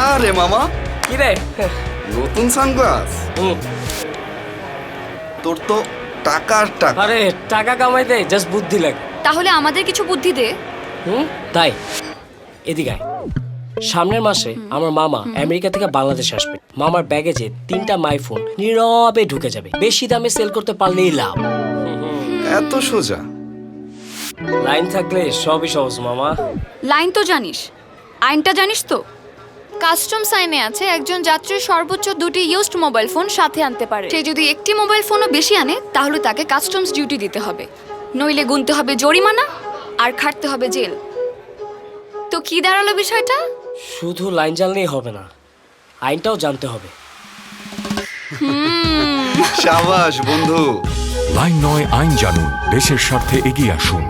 আরে মামা, কি রে? নতুন সানগ্লাস? তোর তো টাকার টাকা। আরে টাকা কামাইতে জাস্ট বুদ্ধি লাগে। তাহলে আমাদের কিছু বুদ্ধি দে। তাই এদিকে আয়। সামনের মাসে আমার মামা আমেরিকা থেকে বাংলাদেশে আসবে। মামার ব্যাগেজে 3টা মাইফোন নীরবে ঢুকে যাবে। বেশি দামে সেল করতে পারলেই লাভ। এত সোজা? লাইন থাকলে সবই সহজ মামা। লাইন তো জানিস, আইনটা জানিস তো? কাস্টমস আইনে আছে একজন যাত্রী সর্বোচ্চ 2টি ইউজড মোবাইল ফোন সাথে আনতে পারে। সে যদি একটি মোবাইল ফোনও বেশি আনে তাহলে তাকে কাস্টমস ডিউটি দিতে হবে, নইলে গুনতে হবে জরিমানা আর খাটতে হবে জেল। তো কি দাঁড়ালো বিষয়টা? শুধু লাইন জানলেই হবে না, আইনটাও জানতে হবে। সাবাস বন্ধু। লাইন নয়, আইন জানুন, দেশের স্বার্থে এগিয়ে আসুন।